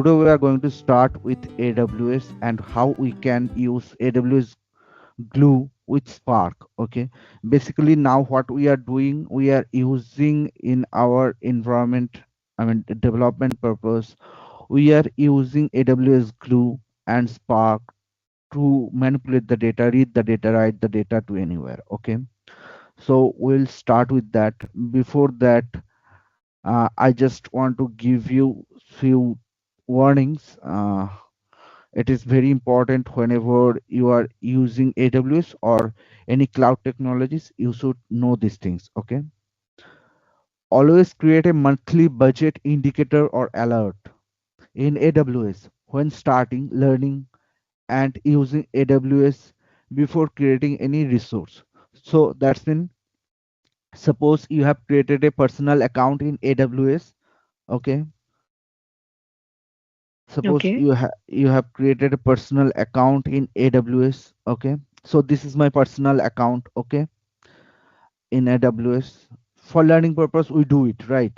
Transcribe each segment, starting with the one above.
today we are going to start with AWS and how we can use AWS Glue with Spark. Okay, basically now what we are doing, we are using in our environment, development purpose, we are using AWS Glue and Spark to manipulate the data, read the data, write the data to anywhere. Okay, so we'll start with that. Before that, I just want to give you few warnings. It is very important whenever you are using AWS or any cloud technologies, you should know these things. Okay. Always create a monthly budget indicator or alert in AWS when starting learning and using AWS before creating any resource. So that's mean suppose you have created a personal account in AWS. Okay. Suppose Okay. you have created a personal account in AWS. Okay, so this is my personal account. Okay, in AWS for learning purpose we do it, right?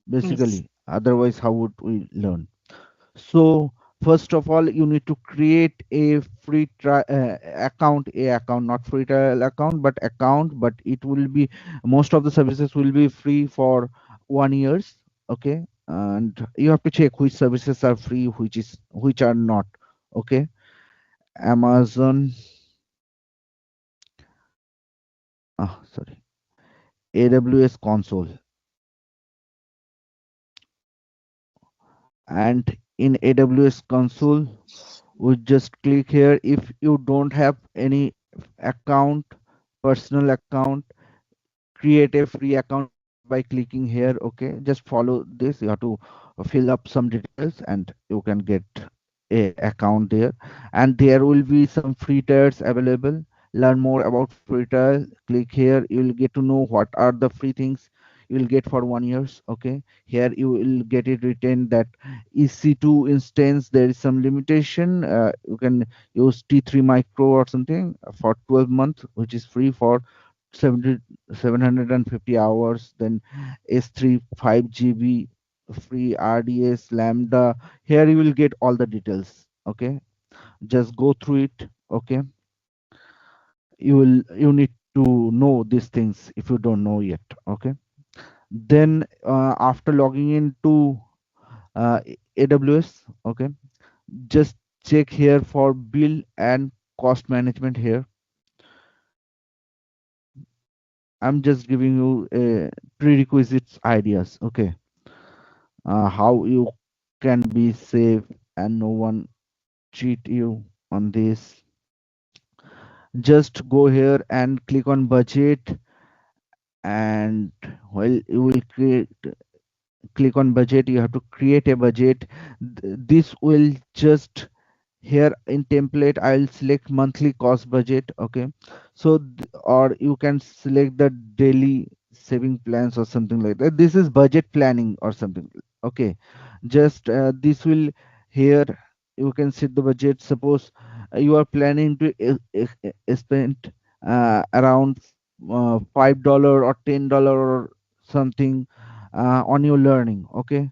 Yes. Basically, otherwise how would we learn? So first of all, you need to create a free account, a account, not free trial account, but account. But it will be, most of the services will be free for 1 years. Okay, and you have to check which services are free, which are not. Okay, Amazon, sorry, AWS console, and in AWS console we just click here. If you don't have any account, personal account, create a free account by clicking here. Okay, just follow this. You have to fill up some details and you can get a account there, and there will be some free tiers available. Learn more about free trial, click here. You will get to know what are the free things you will get for 1 years. Okay, here you will get it written that EC2 instance there is some limitation. You can use T3 micro or something for 12 months, which is free for 70 750 hours. Then S3 5 GB free, RDS Lambda. Here you will get all the details. Okay, just go through it. Okay, you need to know these things if you don't know yet. Okay, then after logging into AWS, okay, just check here for bill and cost management. Here I'm just giving you prerequisites ideas. Okay, how you can be safe and no one cheat you on this. Just go here and click on budget, and while you will click on budget, you have to create a budget. This will just, here in template I'll select monthly cost budget. Okay, so or you can select the daily saving plans or something like that. This is budget planning or something. Okay, just this will, here you can set the budget. Suppose you are planning to spend around $5 or $10 or something on your learning. Okay,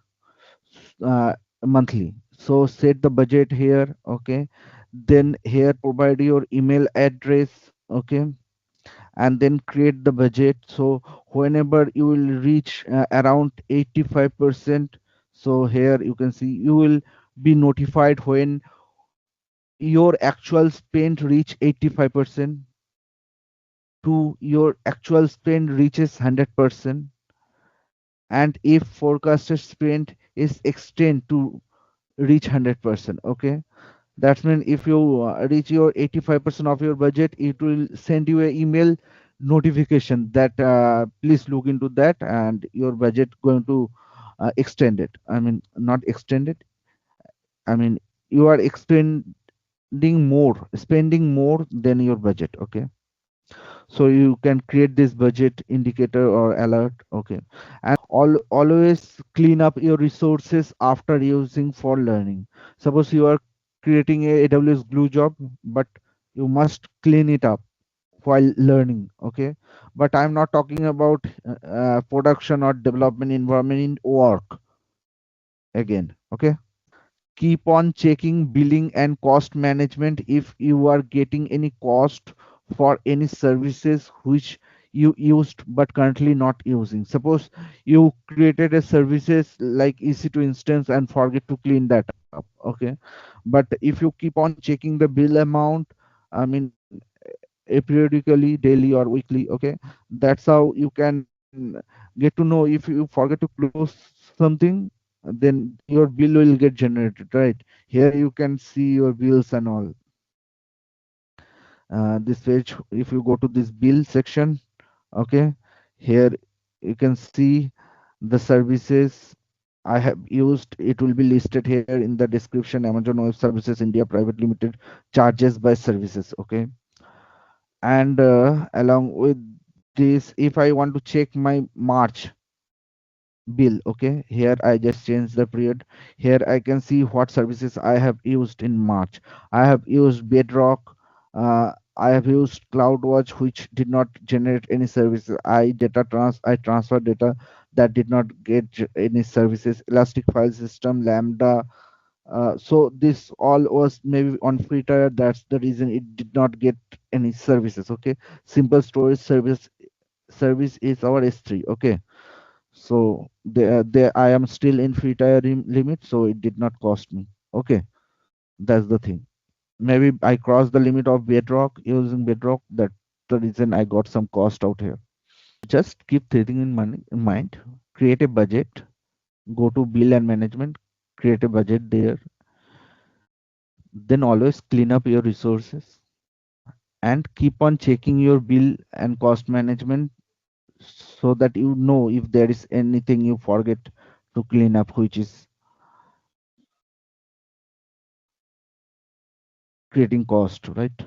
uh, monthly. So set the budget here. Okay, then here provide your email address. Okay, and then create the budget. So whenever you will reach around 85%, so here you can see you will be notified when your actual spend reach 85% to your actual spend reaches 100%, and if forecasted spend is extend to reach 100%. Okay, that's mean if you reach your 85% of your budget, it will send you a email notification that please look into that and your budget going to extend it. Not extend it, I mean you are expending more, spending more than your budget. Okay, so you can create this budget indicator or alert. Okay, and always clean up your resources after using for learning. Suppose you are creating a AWS glue job, but you must clean it up while learning. Okay, but I'm not talking about production or development environment in work again. Okay, keep on checking billing and cost management if you are getting any cost for any services which you used but currently not using. Suppose you created a services like EC2 instance and forget to clean that up, okay? But if you keep on checking the bill amount, I mean, periodically, daily or weekly, okay, that's how you can get to know if you forget to close something, then your bill will get generated, right? Here you can see your bills and all. This page, if you go to this bill section, okay, here you can see the services I have used. It will be listed here in the description. Amazon Web Services India Private Limited charges by services, okay. And along with this, if I want to check my March bill, okay, here I just change the period. Here I can see what services I have used in March. I have used Bedrock, I have used CloudWatch, which did not generate any services. I transfer data that did not get any services. Elastic File System, Lambda. So this all was maybe on free tier. That's the reason it did not get any services, okay. Simple storage service is our S3, okay. So there I am still in free tier limit, so it did not cost me, okay. That's the thing. Maybe I crossed the limit of Bedrock, using Bedrock. That the reason I got some cost out here. Just keep thinking in mind. Create a budget. Go to bill and management. Create a budget there. Then always clean up your resources and keep on checking your bill and cost management so that you know if there is anything you forget to clean up, which is creating cost, right?